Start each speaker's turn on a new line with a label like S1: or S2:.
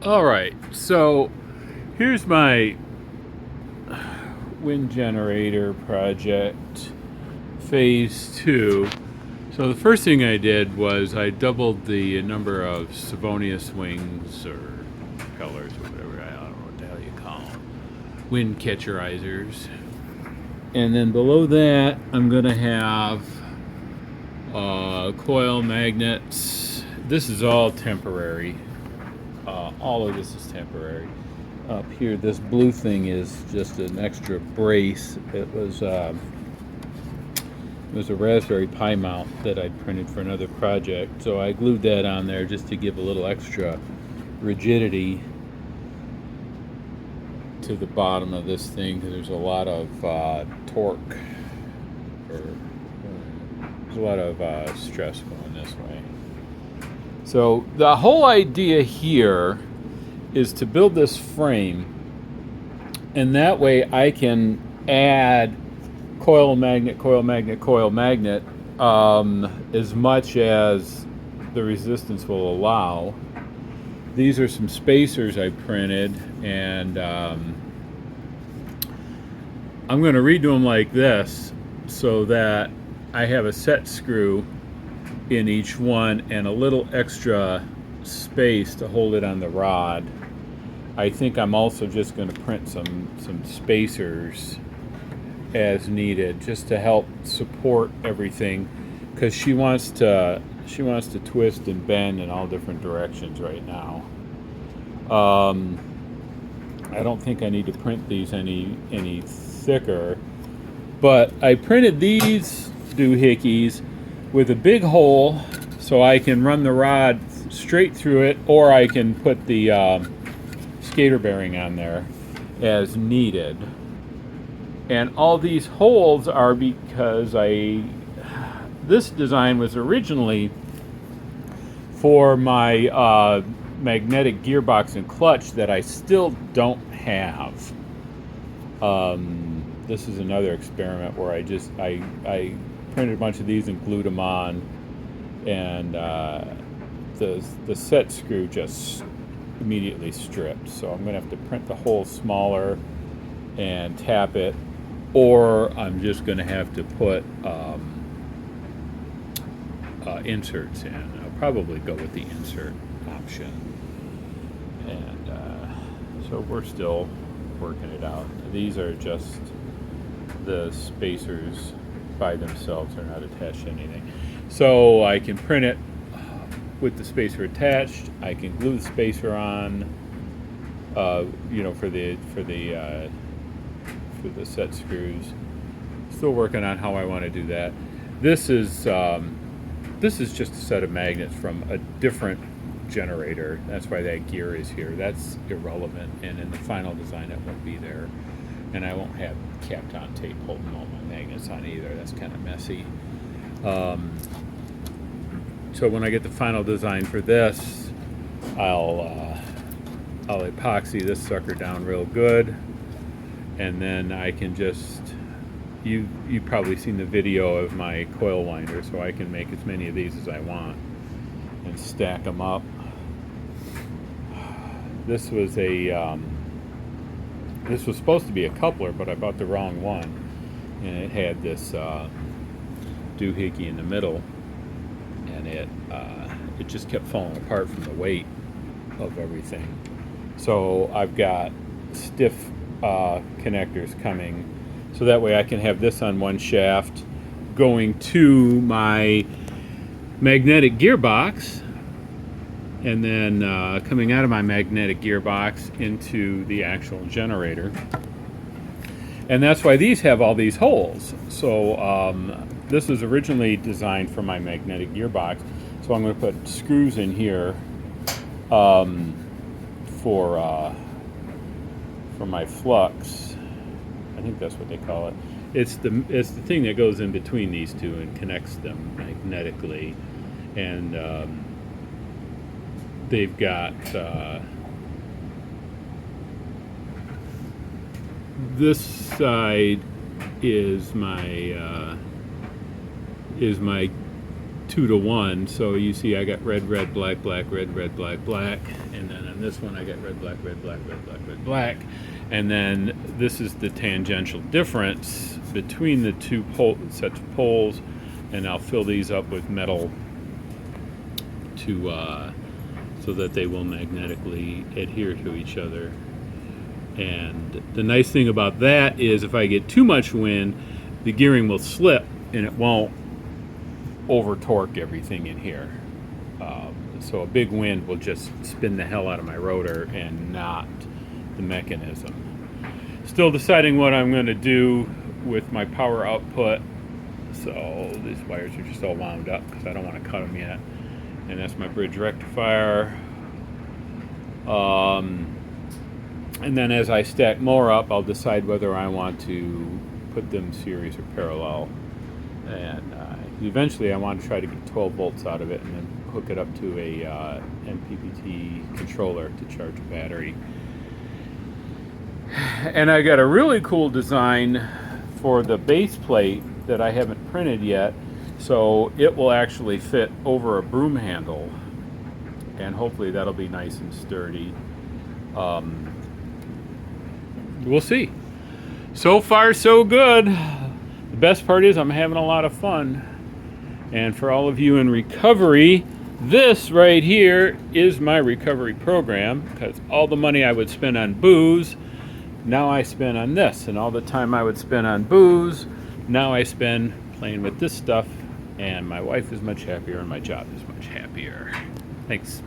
S1: Alright, so here's my wind generator project phase 2. So the first thing I did was I doubled the number of Savonius wings or propellers or whatever, I don't know what the hell you call them, wind catcherizers. And then below that I'm going to have coil magnets. This is all temporary. All of this is temporary. Up here, this blue thing is just an extra brace. It was a Raspberry Pi mount that I printed for another project, so I glued that on there just to give a little extra rigidity to the bottom of this thing, because there's a lot of torque, or there's a lot of stress going this way. So the whole idea here is to build this frame, and that way I can add coil magnet, coil magnet, coil magnet, as much as the resistance will allow. These are some spacers I printed, and I'm going to redo them like this so that I have a set screw in each one and a little extra space to hold it on the rod. I think I'm also just going to print some spacers as needed, just to help support everything, because she wants to twist and bend in all different directions right now. I don't think I need to print these any thicker, but I printed these doohickeys with a big hole so I can run the rod straight through it, or I can put the skater bearing on there as needed. And all these holes are because this design was originally for my magnetic gearbox and clutch that I still don't have. This is another experiment where I printed a bunch of these and glued them on, and the set screw just immediately stripped. So I'm going to have to print the hole smaller and tap it, or I'm just going to have to put inserts in. I'll probably go with the insert option. And so we're still working it out. These are just the spacers by themselves, they're not attached to anything. So I can print it with the spacer attached. I can glue the spacer on, for the set screws. Still working on how I want to do that. This is just a set of magnets from a different generator. That's why that gear is here. That's irrelevant, and in the final design it won't be there. And I won't have Kapton tape holding all my magnets on either. That's kind of messy. So when I get the final design for this, I'll epoxy this sucker down real good, and then I can just, you've probably seen the video of my coil winder, so I can make as many of these as I want and stack them up. This was supposed to be a coupler, but I bought the wrong one, and it had this doohickey in the middle, and it just kept falling apart from the weight of everything. So I've got stiff connectors coming, so that way I can have this on one shaft going to my magnetic gearbox, and then coming out of my magnetic gearbox into the actual generator. And that's why these have all these holes. So this was originally designed for my magnetic gearbox, so I'm going to put screws in here for my flux. I think that's what they call it. It's the thing that goes in between these two and connects them magnetically. And they've got this side is my 2-to-1. So you see I got red, red, black, black, red, red, black, black, and then on this one I got red, black, red, black, red, black, red, black. And then this is the tangential difference between the two sets of poles, and I'll fill these up with metal to so that they will magnetically adhere to each other. And the nice thing about that is if I get too much wind, the gearing will slip and it won't over torque everything in here. So a big wind will just spin the hell out of my rotor and not the mechanism. Still deciding what I'm going to do with my power output. So these wires are just all wound up because I don't want to cut them yet. And that's my bridge rectifier. And then as I stack more up, I'll decide whether I want to put them series or parallel. And eventually I want to try to get 12 volts out of it and then hook it up to a MPPT controller to charge a battery. And I got a really cool design for the base plate that I haven't printed yet, so it will actually fit over a broom handle, and hopefully that'll be nice and sturdy. We'll see. So far so good. The best part is I'm having a lot of fun. And for all of you in recovery, this right here is my recovery program, because all the money I would spend on booze, now I spend on this, and all the time I would spend on booze, now I spend playing with this stuff, and my wife is much happier and my job is much happier. Thanks.